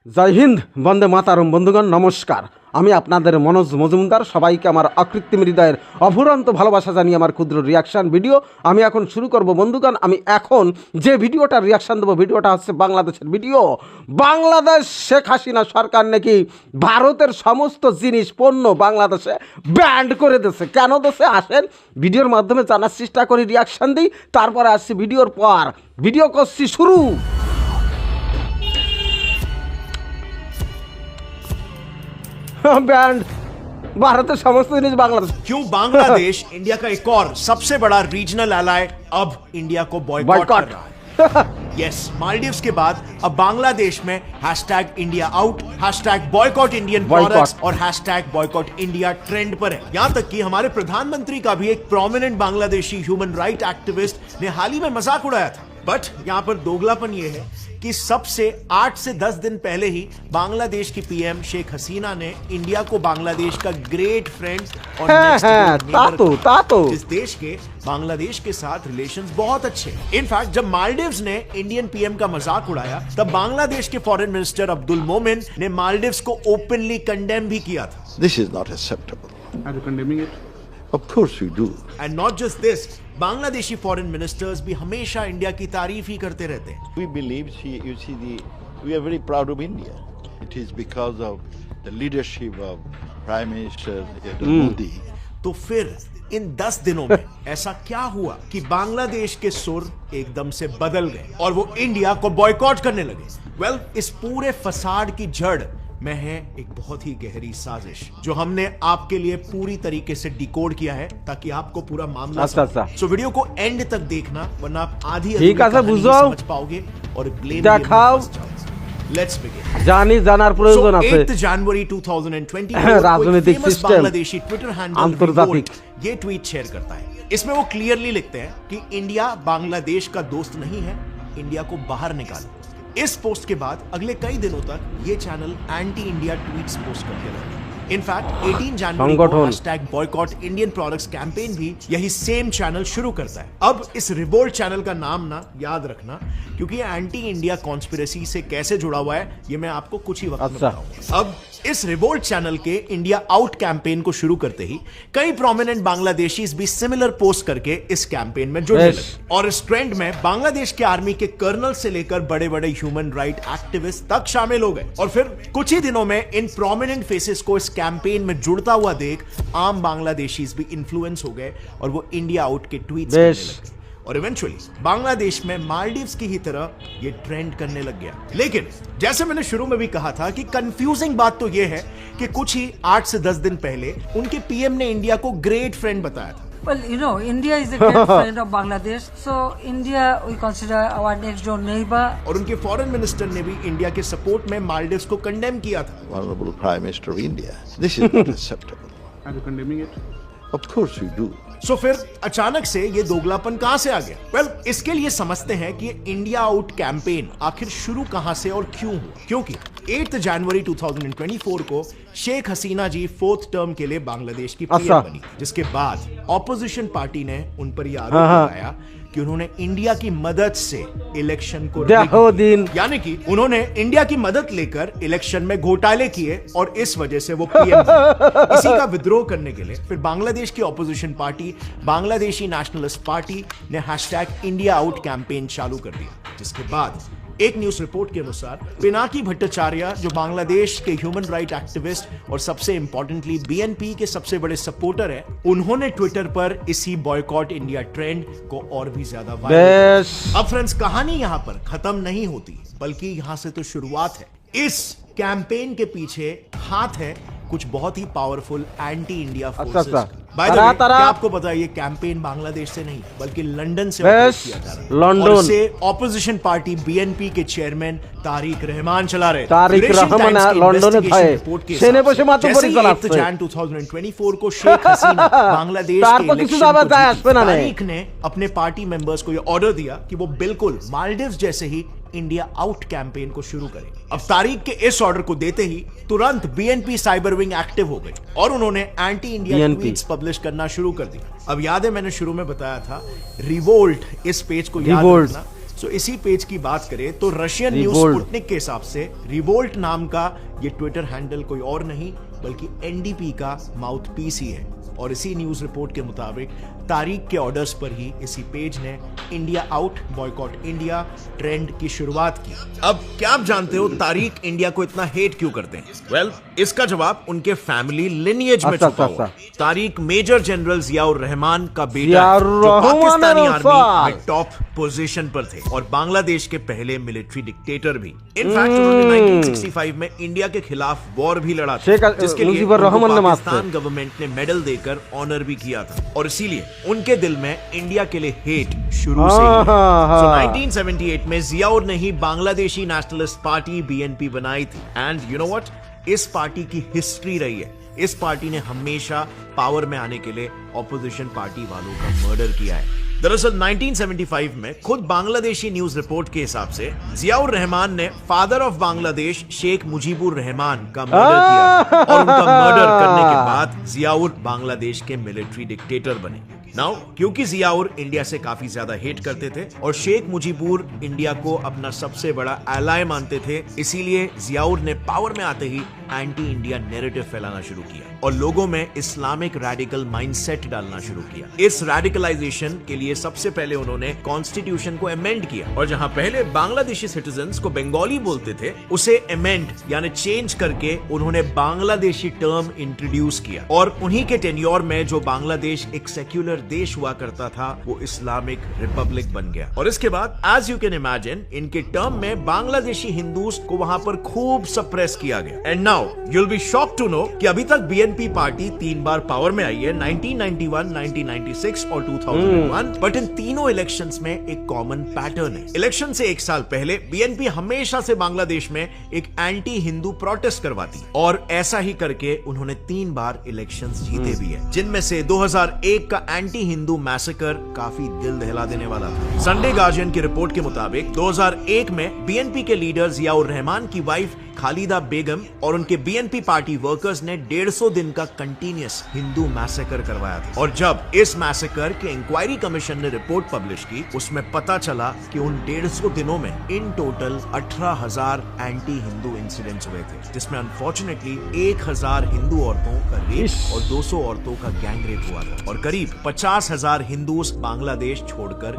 জয় হিন্দ, বন্দে মাতারম। বন্ধুগণ নমস্কার, আমি আপনাদের মনোজ মজুমদার। সবাইকে আমার অকৃত্রিম হৃদয়ের অফুরন্ত ভালোবাসা জানিয়ে আমার ক্ষুদ্র রিয়াকশান ভিডিও আমি এখন শুরু করব। বন্ধুগণ, আমি এখন যে ভিডিওটা রিয়াকশান দেবো, ভিডিওটা হচ্ছে বাংলাদেশের ভিডিও। বাংলাদেশ শেখ হাসিনা সরকার নাকি ভারতের সমস্ত জিনিস পণ্য বাংলাদেশে ব্যান্ড করে দিয়েছে। কেন দিয়েছে আসেন ভিডিওর মাধ্যমে জানার চেষ্টা করি, রিয়াকশান দিই, তারপরে আসছি ভিডিওর পর। ভিডিও করছি শুরু। बैंड भारत समस्त जिनिस बांग्लादेश। क्यों बांग्लादेश इंडिया का एक और सबसे बड़ा रीजनल एलाय अब इंडिया को बॉयकॉट कर रहा है। यस, मालदीव्स के बाद अब बांग्लादेश में hashtag India out, hashtag boycott Indian products और हैशटैग बॉयकॉट इंडिया ट्रेंड पर है। यहां तक कि हमारे प्रधानमंत्री का भी एक prominent Bangladeshi human right activist ने हाल ही में मजाक उड़ाया था। बट यहां पर दोगलापन यह है कि सबसे 8 से 10 दिन पहले ही बांग्लादेश की पीएम शेख हसीना ने इंडिया को बांग्लादेश का ग्रेट फ्रेंड और इस देश के बांग्लादेश के साथ रिलेशंस बहुत अच्छे हैं। इनफैक्ट जब मालदीव्स ने इंडियन पीएम का मजाक उड़ाया तब बांग्लादेश के फॉरेन मिनिस्टर अब्दुल मोमिन ने मालदीव्स को ओपनली कंडेम भी किया था। This is not acceptable. Are you condemning it? Of course we do. And not just this, Bangladeshi foreign ministers भी हमेशा इंडिया की तारीफ ही करते रहते हैं। We believe, we are very proud of India. It is because of the leadership of Prime Minister Modi. तो फिर इन 10 दिनों में ऐसा क्या हुआ कि बांग्लादेश के सुर एकदम से बदल गए और वो इंडिया को बॉयकॉट करने लगे? वेल, इस पूरे फसाड की जड़ में है एक बहुत ही गहरी साजिश जो हमने आपके लिए पूरी तरीके से डिकोड किया है ताकि आपको पूरा मामला सो वीडियो को एंड तक देखना, वरना आप आधी समझ पाओगे और ब्लेम लेट्स बिगिन। जानी जानार प्रयोजन আছে। 8 जनवरी 2020 राजनीतिक सिस्टम बांग्लादेशी ट्विटर हैंडल अंतर्जातिक ये ट्वीट शेयर करता है। इसमें वो क्लियरली लिखते हैं कि इंडिया बांग्लादेश का दोस्त नहीं है, इंडिया को बाहर निकालो। इस पोस्ट के बाद अगले कई दिनों तक ये channel anti India tweets post करते रहे। इनफैक्ट 18 जनवरी को hashtag boycott Indian products campaign भी यही सेम चैनल शुरू करता है। अब इस रिवोल्ट चैनल का नाम ना याद रखना, क्योंकि ये एंटी इंडिया कॉन्स्पिरेसी से कैसे जुड़ा हुआ है ये मैं आपको कुछ ही वक्त में बताऊंगा। अब इस रिवोल्ट चैनल के इंडिया आउट कैंपेन को शुरू करते ही कई प्रोमिनेंट बांग्लादेशीज भी सिमिलर पोस्ट करके इस कैंपेन में जुड़ने लगे और इस ट्रेंड में बांग्लादेश के आर्मी के कर्नल से लेकर बड़े बड़े ह्यूमन राइट एक्टिविस्ट तक शामिल हो गए। और फिर कुछ ही दिनों में इन प्रोमिनेंट फेसेस को इस कैंपेन में जुड़ता हुआ देख आम बांग्लादेशीज भी इन्फ्लुएंस हो गए और वो इंडिया आउट के ट्वीट्स करने लगे और इवेंचुअली बांग्लादेश में मालदीव्स की ही तरह ये ट्रेंड करने लग गया। लेकिन जैसे मैंने शुरू में भी कहा था कि कंफ्यूजिंग बात तो ये है कि कुछ ही 8 से 10 दिन पहले उनके पीएम ने इंडिया को ग्रेट फ्रेंड बताया था। Well, you know, India is a great friend of Bangladesh, so India we consider our next door neighbor. और उनके फॉरेन मिनिस्टर ने भी इंडिया के सपोर्ट में मालदीव्स को कंडेम किया था। Honorable Prime Minister of India. This is not acceptable. Are you condemning it? Of course we do. सो फिर अचानक से ये दोगलापन कहां से आ गया? वेल, इसके लिए समझते हैं कि इंडिया आउट कैंपेन आखिर शुरू कहां से और क्यों हुआ। क्योंकि 8 जनवरी 2024 को शेख हसीना जी 4th टर्म के लिए बांग्लादेश की पीएम बनी, जिसके बाद ऑपोजिशन पार्टी ने उन पर यह आरोप लगाया कि उन्होंने इंडिया की मदद से इलेक्शन को यानी कि उन्होंने इंडिया की मदद लेकर इलेक्शन में घोटाले किए और इस वजह से वो पीएम इसी का विद्रोह करने के लिए फिर बांग्लादेश की opposition party Bangladeshi nationalist party ने हैशटैग इंडिया आउट कैंपेन चालू कर दिया, जिसके बाद एक न्यूज रिपोर्ट के अनुसार पिनाकी भट्टाचार्य जो बांग्लादेश के ह्यूमन राइट एक्टिविस्ट और सबसे इंपॉर्टेंटली बीएनपी के सबसे बड़े सपोर्टर हैं, उन्होंने ट्विटर पर इसी बॉयकॉट इंडिया ट्रेंड को और भी ज्यादा वायरल। अब फ्रेंड्स, कहानी यहां पर खत्म नहीं होती, बल्कि यहां से तो शुरुआत है। इस कैंपेन के पीछे हाथ है कुछ बहुत ही powerful anti India forces. By the way, क्या आपको पता है ये कैंपेन बांग्लादेश से नहीं बल्कि लंदन से किया जा रहा है और इसे ऑपोजिशन पार्टी बीएनपी के चेयरमैन तारिक रहमान चला रहे। तारिक रहमान लंदन में थे, सेने বসে মাত্র পরিচালনা 2024 को शेख हसीना बांग्लादेश के इलेक्शन तारिक ने अपने पार्टी मेंबर्स को ये ऑर्डर दिया कि वो बिल्कुल मालदीव्स जैसे ही इंडिया आउट कैंपेन को शुरू करें। अब तारीख के इस ऑर्डर को देते ही तुरंत बीएनपी साइबर विंग एक्टिव हो गई और उन्होंने एंटी इंडिया ट्वीट्स पब्लिश करना शुरू कर दिया। अब याद है मैंने शुरू में बताया था रिवोल्ट इस पेज को याद रखना। सो इसी पेज की बात करें तो रशियन न्यूज रिवोल्ट। स्पुतनिक के हिसाब से रिवोल्ट नाम का ये ट्विटर हैंडल कोई और नहीं बल्कि एनडीपी का माउथपीस ही है। और इसी न्यूज रिपोर्ट के मुताबिक तारीख के ऑर्डर्स पर ही इसी पेज ने India out boycott India trend की शुरुआत की। अब क्या आप जानते हो तारीख इंडिया को इतना हेट क्यों करते हैं? वेल, इसका जवाब उनके फैमिली लिनिएज में अच्छा, छुपा अच्छा, हुआ है। तारीख मेजर जनरल जियाउर रहमान का बेटा है, जियाउर जो पाकिस्तानी रहमान आर्मी में टॉप पोजीशन पर थे और बांग्लादेश के पहले मिलिट्री डिक्टेटर भी। इनफैक्ट उन्होंने 1965 में इंडिया के खिलाफ वॉर भी लड़ा था, शेख जिसके लिए मुजीबुर उनको रहमान नवाज थे। पाकिस्तान गवर्नमेंट ने मेडल देकर ऑनर भी किया था और इसीलिए उनके दिल में इंडिया के लिए हेट शुरू से ही है। So, 1978 में जियाउर ने ही बांग्लादेशी नेशनलिस्ट पार्टी बीएनपी बनाई थी एंड यू नो व्हाट, इस पार्टी की हिस्ट्री रही है। इस पार्टी ने हमेशा पावर में आने के लिए ऑपोजिशन पार्टी वालों का मर्डर किया है। दरअसल 1975 में खुद बांग्लादेशी न्यूज रिपोर्ट के हिसाब से जियाउर रहमान ने फादर ऑफ बांग्लादेश शेख मुजीबुर रहमान का मर्डर किया और उनका मर्डर करने के बाद जियाउर बांग्लादेश के मिलिट्री डिक्टेटर बने। नाउ क्योंकि जियाउर इंडिया से काफी ज्यादा हेट करते थे और शेख मुजीबुर इंडिया को अपना सबसे बड़ा एलाय मानते थे, इसीलिए जियाउर ने पावर में आते ही एंटी इंडिया नैरेटिव फैलाना शुरू किया और लोगों में इस्लामिक रैडिकल माइंडसेट डालना शुरू किया। इस रैडिकलाइजेशन के लिए सबसे पहले उन्होंने कॉन्स्टिट्यूशन को अमेंड किया और जहां पहले बांग्लादेशी सिटीजन्स को बंगाली बोलते थे, उसे अमेंड यानी चेंज करके उन्होंने बांग्लादेशी टर्म इंट्रोड्यूस किया और उन्हीं के टेन्योर में जो बांग्लादेश एक सेक्युलर देश हुआ करता था वो इस्लामिक रिपब्लिक बन गया। और इसके बाद एज यू कैन इमेजिन इनके टर्म में बांग्लादेशी हिंदूज को वहां पर खूब सप्रेस किया गया। And now you'll be shocked to know कि अभी तक बीएनपी पार्टी 3 बार पावर में आई है, 1991, 1996 और 2001, बट इन तीनों इलेक्शंस में एक कॉमन पैटर्न है। इलेक्शन से 1 साल पहले बीएनपी हमेशा से बांग्लादेश में एक एंटी हिंदू प्रोटेस्ट करवाती और ऐसा ही करके उन्होंने 3 बार इलेक्शंस जीते भी है, जिनमें से 2001 का एंटी हिंदू मैसेकर काफी दिल दहला देने वाला था। संडे गार्जियन की रिपोर्ट के मुताबिक 2001 में बीएनपी के लीडर जियाउर रहमान की वाइफ खालिदा बेगम और उनके बीएनपी पार्टी वर्कर्स ने 150 दिन का कंटिन्यूअस हिंदू मैसेकर करवाया था और जब इस मैसेकर के इंक्वायरी कमीशन ने रिपोर्ट पब्लिश की, उसमें पता चला कि उन 150 दिनों में in total 18,000 anti Hindu incidents हुए थे, जिसमें अनफॉर्चुनेटली 1,000 हिंदू औरतों का रेप और 200 औरतों का गैंग रेप हुआ था और करीब 50,000 हिंदूज बांग्लादेश छोड़कर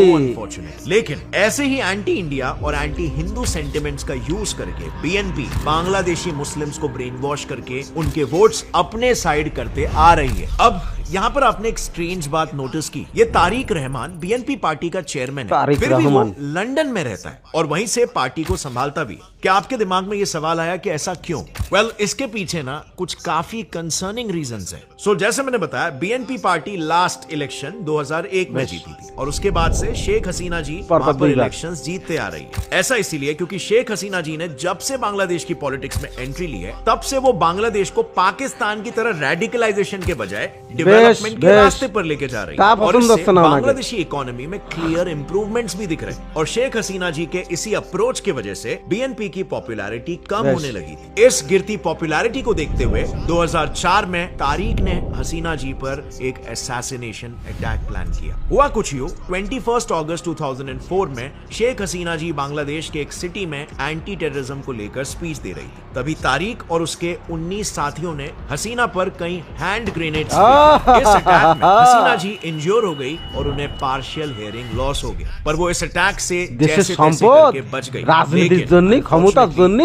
अनफॉर्चुनेट। लेकिन ऐसे ही एंटी इंडिया और एंटी हिंदू सेंटिमेंट्स का यूज करके बीएनपी बांग्लादेशी मुस्लिम्स को ब्रेन वॉश करके उनके वोट्स अपने साइड करते आ रही है। अब यहाँ पर आपने एक स्ट्रेंज बात नोटिस की, ये तारिक रहमान बीएनपी पार्टी का चेयरमैन है, फिर भी वो लंदन में रहता है और वहीं से पार्टी को संभालता भी। क्या आपके दिमाग में ये सवाल आया कि ऐसा क्यों? वेल, इसके पीछे ना कुछ काफी कंसर्निंग रीजंस है। सो जैसे मैंने बताया, बीएनपी पार्टी लास्ट इलेक्शन 2001 में जीती थी और उसके बाद से शेख हसीना जी वहां पर इलेक्शंस जीतते आ रही है। ऐसा इसीलिए क्योंकि शेख हसीना जी ने जब से बांग्लादेश की पॉलिटिक्स में एंट्री ली है, तब से वो बांग्लादेश को पाकिस्तान की तरह रेडिकलाइजेशन के बजाय डेवलपमेंट के रास्ते पर लेके जा रही है और इससे बांग्लादेशी इकोनॉमी में क्लियर इंप्रूवमेंट्स भी दिख रहे हैं। और शेख हसीना जी के इसी अप्रोच की वजह से बीएनपी की पॉपुलैरिटी कम होने लगी थी। इस गिरती पॉपुलैरिटी को देखते हुए 2004 में तारिक ने हसीना जी पर एक असैसिनेशन अटैक प्लान किया। हुआ कुछ यूं, 21 अगस्त 2004 में शेख हसीना जी बांग्लादेश के एक सिटी में एंटी टेररिज्म को लेकर स्पीच दे रही थी। तभी तारिक और उसके 19 साथियों ने हसीना पर कई हैंड ग्रेनेड्स इस अटैक में हसीना जी इंज्योर हो गई और उन्हें पार्शियल हियरिंग लॉस हो गया, पर वो इस अटैक से जैसे तैसे करके बच गई। राजनीतिর জন্য ক্ষমতার জন্য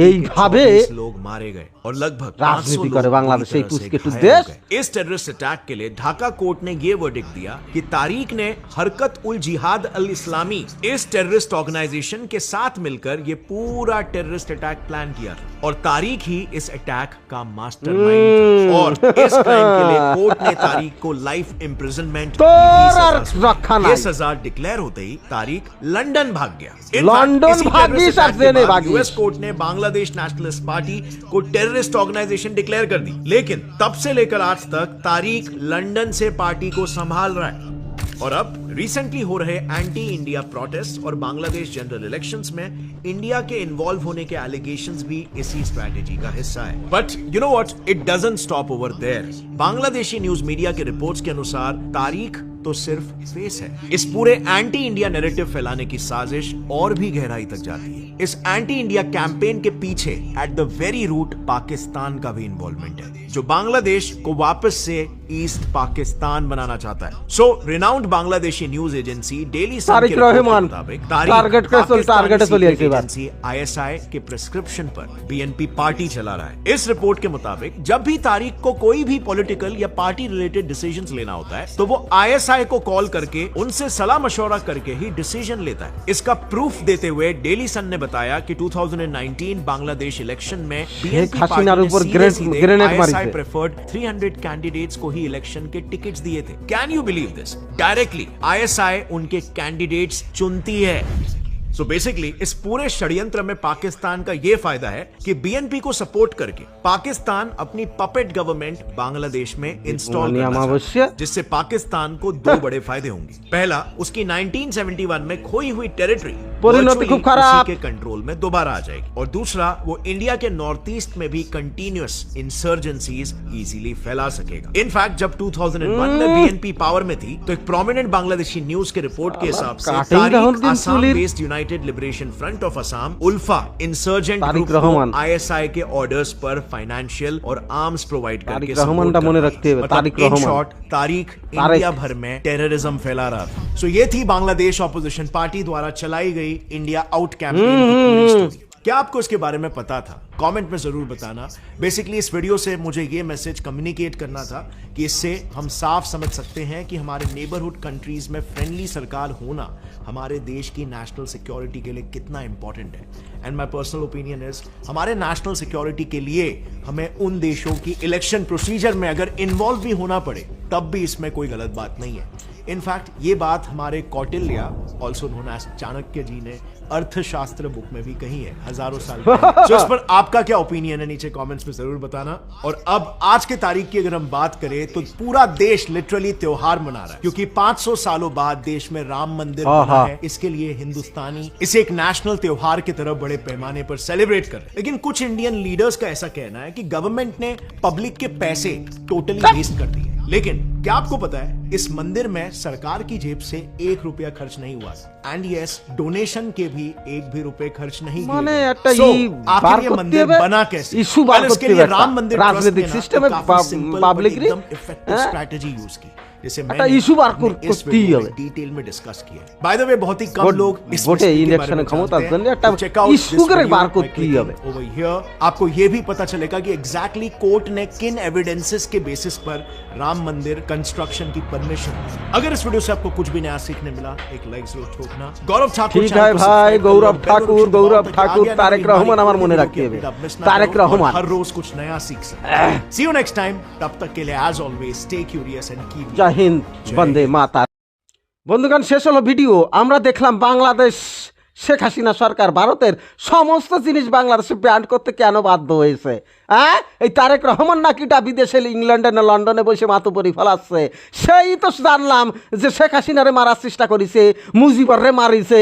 এইভাবে लोग मारे गए और लगभग राजनीति करे बांग्लादेश एक उसके देश। इस टेररिस्ट अटैक के लिए ढाका कोर्ट ने ये वर्डिक्ट दिया कि तारिक ने हरकत उल जिहाद अल इस्लामी इस टेररिस्ट ऑर्गेनाइजेशन के साथ मिलकर ये पूरा टेररिस्ट अटैक प्लान किया था और तारिक ही इस अटैक का मास्टरमाइंड था और इस क्राइम के लिए कोर्ट ने तारिक को लाइफ इम्प्रिजनमेंट की सजा डिक्लेयर होते ही तारिक लंदन भाग गया। लंदन भागी सबसे नहीं भागी। यूएस कोर्ट ने बांग्लादेश नेशनलिस्ट पार्टी को टेररिस्ट ऑर्गेनाइजेशन डिक्लेयर कर दी, लेकिन तब से लेकर आज तक तारिक लंदन से पार्टी को संभाल रहा है और अब रिसेंटली हो रहे एंटी इंडिया प्रोटेस्ट और बांग्लादेश जनरल इलेक्शंस में इंडिया के इन्वॉल्व होने के एलिगेशंस भी इसी स्ट्रैटेजी का हिस्सा है। But you know what, it doesn't stop over there. Bangladeshi news media के रिपोर्ट्स के अनुसार तारीख तो सिर्फ फेस है। इस पूरे एंटी इंडिया नैरेटिव फैलाने की साजिश और भी गहराई तक जाती है। इस एंटी इंडिया कैंपेन के पीछे at the very root Pakistan का भी इन्वॉल्वमेंट है, जो बांग्लादेश को वापस से ईस्ट पाकिस्तान बनाना चाहता है। So renowned Bangladeshi news agency daily sun Tarique के रिपोर्ट के रहमान मुताबिक टारगेट एजेंसी आईएसआई के प्रिस्क्रिप्शन पर बीएनपी पार्टी चला रहा है। इस रिपोर्ट के मुताबिक जब भी तारिक को कोई भी पॉलिटिकल या पार्टी रिलेटेड डिसीजंस लेना होता है तो वो आईएसआई को कॉल करके उनसे सलाह मशवरा करके ही डिसीजन लेता है। इसका प्रूफ देते हुए डेली सन ने बताया कि 2019 बांग्लादेश इलेक्शन में बीएनपी पार्टी प्रेफर्ड 300 कैंडिडेट्स को ही इलेक्शन के टिकट्स दिए थे। Can you believe this? Directly ISI उनके कैंडिडेट्स चुनती है। सो बेसिकली इस पूरे षड्यंत्र में पाकिस्तान का यह फायदा है कि बीएनपी को सपोर्ट करके पाकिस्तान अपनी पपेट गवर्नमेंट बांग्लादेश में इंस्टॉल करना चाहता है, जिससे पाकिस्तान को दो बड़े फायदे होंगे। पहला, उसकी 1971 में खोई हुई टेरिटरी के कंट्रोल में दोबारा आ जाएगी, और दूसरा, वो इंडिया के नॉर्थ ईस्ट में भी कंटिन्यूअस इंसर्जेंसीज इजीली फैला सकेगा। इनफैक्ट जब 2001 में बीएनपी पावर में थी तो एक प्रोमिनेंट बांग्लादेशी न्यूज के रिपोर्ट के हिसाब से Tariq Assam based United Liberation Front of Assam ULFA insurgent group को आईएसआई के ऑर्डर्स पर फाइनेंशियल और आर्म्स प्रोवाइड करके इन शॉर्ट तारिक इंडिया भर में टेररिज्म फैला रहा था। सो ये थी बांग्लादेश ऑपोजिशन पार्टी द्वारा चलाई गई इंडिया आउट कैंपेन की स्टोरी। क्या आपको इसके बारे में पता था? कमेंट में जरूर बताना। बेसिकली इस वीडियो से मुझे ये मैसेज कम्युनिकेट करना था कि इससे हम साफ समझ सकते हैं कि हमारे नेबरहुड कंट्रीज में फ्रेंडली सरकार होना हमारे देश की नेशनल सिक्योरिटी के लिए कितना इंपॉर्टेंट है। And my personal opinion is, हमारे नेशनल सिक्योरिटी के लिए हमें उन देशों की इलेक्शन प्रोसीजर में अगर इन्वॉल्व भी होना पड़े तब भी इसमें कोई गलत बात नहीं है। इनफैक्ट ये बात हमारे Kautilya, also known as Chanakya ji ने अर्थशास्त्र बुक में भी कही है हजारों साल पहले। So, इस पर आपका क्या ओपिनियन है नीचे कमेंट्स में जरूर बताना। और अब आज के तारीख की अगर हम बात करें तो पूरा देश लिटरली त्योहार मना रहा है, क्योंकि 500 सालों बाद देश में राम मंदिर बना है। इसके लिए हिंदुस्तानी इसे एक नेशनल त्योहार की तरह बड़े पैमाने पर सेलिब्रेट कर रहे हैं। लेकिन कुछ इंडियन लीडर्स का ऐसा कहना है कि गवर्नमेंट ने पब्लिक के पैसे टोटली वेस्ट कर दिए। लेकिन क्या आपको पता है, इस मंदिर में सरकार की जेब से 1 रुपया खर्च नहीं हुआ। एंड यस, डोनेशन के भी 1 भी रुपए खर्च नहीं हुए। आखिर ये मंदिर बना कैसे? इसके लिए राम मंदिर राजनीतिक सिस्टम में पब्लिक एकदम इफेक्टिव स्ट्रेटजी यूज की, जैसे मैंने इस वीडियो में डिटेल में डिस्कस किया। बाय द वे, बहुत ही कम लोग इस इलेक्शन ক্ষমতার জন্য একটা ইস্যু করে বার করতে হবে। ओवर हियर आपको ये भी पता चलेगा कि एग्जैक्टली कोर्ट ने किन एविडेंसेस के बेसिस पर राम मंदिर कंस्ट्रक्शन की परमिशन। अगर इस वीडियो से आपको कुछ भी नया सीखने मिला, एक लाइक जरूर ठोकना। गौरव ठाकुर, ठीक है भाई, गौरव ठाकुर तारेक रहमान আমার মনে রাখতে হবে। तारेक रहमान हर रोज कुछ नया सीख सकते हैं। See you next time. तब तक के लिए as always stay curious and keep Jai Hind, Vande Mataram. বন্ধুগণ, শেষ হলো ভিডিও। আমরা দেখলাম বাংলাদেশ শেখ হাসিনা সরকার ভারতের সমস্ত জিনিস বাংলাদেশে ব্যান করতে কেন বাধ্য হয়েছে। হ্যাঁ, এই তারেক রহমান নাকিটা বিদেশে ইংল্যান্ডে না লন্ডনে বসে মাতুপরি ফেলাচ্ছে। সেই তো জানলাম যে শেখ হাসিনারে মারার চেষ্টা করেছে, মুজিবরে মারিছে।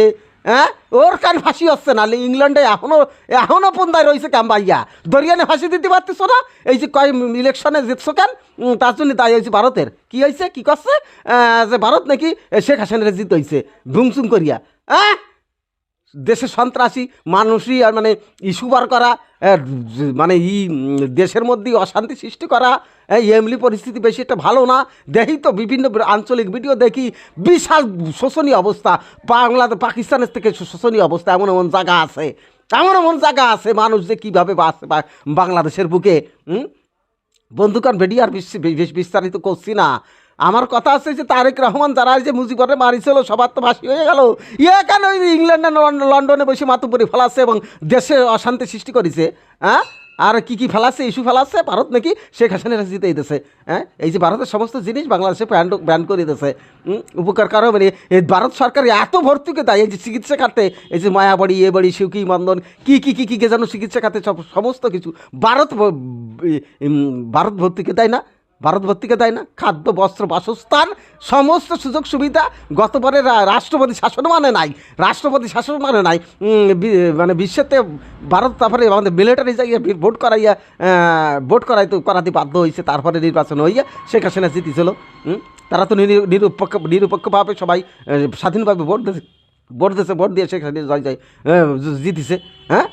হ্যাঁ, ওর কান ফাঁসি হচ্ছে না। ইংল্যান্ডে এখনো পন্দায় রয়েছে কেন ভাইয়া? দরিয়ানে ফাঁসি দিতে পারতেছ না? এই যে কয় ইলেকশনে জিতছো কেন? তার জন্য দায়ী হয়েছে ভারতের। কি হয়েছে, কি করছে? যে ভারত নাকি শেখ হাসিনারে জিত হয়েছে ভুংচুং করিয়া। হ্যাঁ, দেশে সন্ত্রাসী মানুষই আর মানে ইস্যু বার করা, মানে দেশের মধ্যে অশান্তি সৃষ্টি করা, এমনি পরিস্থিতি বেশি একটা ভালো না। দেখি তো বিভিন্ন আঞ্চলিক ভিডিও দেখি, বিশাল শোষণীয় অবস্থা। পাকিস্তানের থেকে শোষণীয় অবস্থা। এমন এমন জায়গা আছে মানুষ যে কীভাবে বাঁচে বাংলাদেশের বুকে। বন্ধুগণ, ভিডিও আর বেশ বিস্তারিত করছি না। আমার কথা আছে যে তারেক রহমান যারা যে মুজিবরে মারিছিল সবার তো ফাঁসি হয়ে গেল। কেন ইংল্যান্ডে লন্ডনে বসে মাতুপরি ফেলাচ্ছে এবং দেশে অশান্তি সৃষ্টি করেছে। হ্যাঁ, আর কি ফেলাচ্ছে, ইস্যু ফেলাচ্ছে। ভারত নাকি শেখ হাসিনার জিতে দিতেছে। হ্যাঁ, এই যে ভারতের সমস্ত জিনিস বাংলাদেশে ব্যান করে দিতেছে। উপকার কারো মানে এই ভারত সরকার এত ভর্তুকি দেয় এই যে চিকিৎসা খাতে, এই যে মায়াবাড়ি, এ বাড়ি, শিউকি মন্দন, কি যেন চিকিৎসা খাতে সমস্ত কিছু ভারত ভর্তুকি দেয় না। ভারতবর্তীকে দেয় না? খাদ্য, বস্ত্র, বাসস্থান, সমস্ত সুযোগ সুবিধা। গতবারে রাষ্ট্রপতি শাসন মানে নাই, রাষ্ট্রপতি শাসন মানে নাই, মানে বিশ্বেতে ভারত তারপরে আমাদের মিলিটারি যাইয়া ভোট করাতে বাধ্য হয়েছে, তারপরে নির্বাচন হইয়া শেখ হাসিনা জিতেছিল। তারা তো নিরপেক্ষভাবে সবাই স্বাধীনভাবে ভোট দিয়ে শেখ হাসিনা জিতেছে। হ্যাঁ,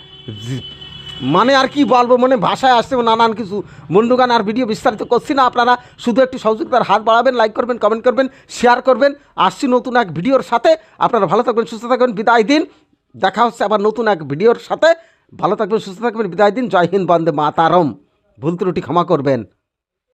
মানে আর কি বলবো, মানে ভাষায় আসছে নানান কিছু। বন্ধুগান আর ভিডিও বিস্তারিত করছি না, আপনারা শুধু একটি সহযোগিতার হাত বাড়াবেন, লাইক করবেন, কমেন্ট করবেন, শেয়ার করবেন। আসছি নতুন এক ভিডিওর সাথে। আপনারা ভালো থাকবেন, সুস্থ থাকবেন, বিদায় দিন। দেখা হচ্ছে আবার নতুন এক ভিডিওর সাথে। ভালো থাকবেন, সুস্থ থাকবেন, বিদায় দিন। জয় হিন্দ, বন্দে মাতারম। ভুল ত্রুটি ক্ষমা করবেন।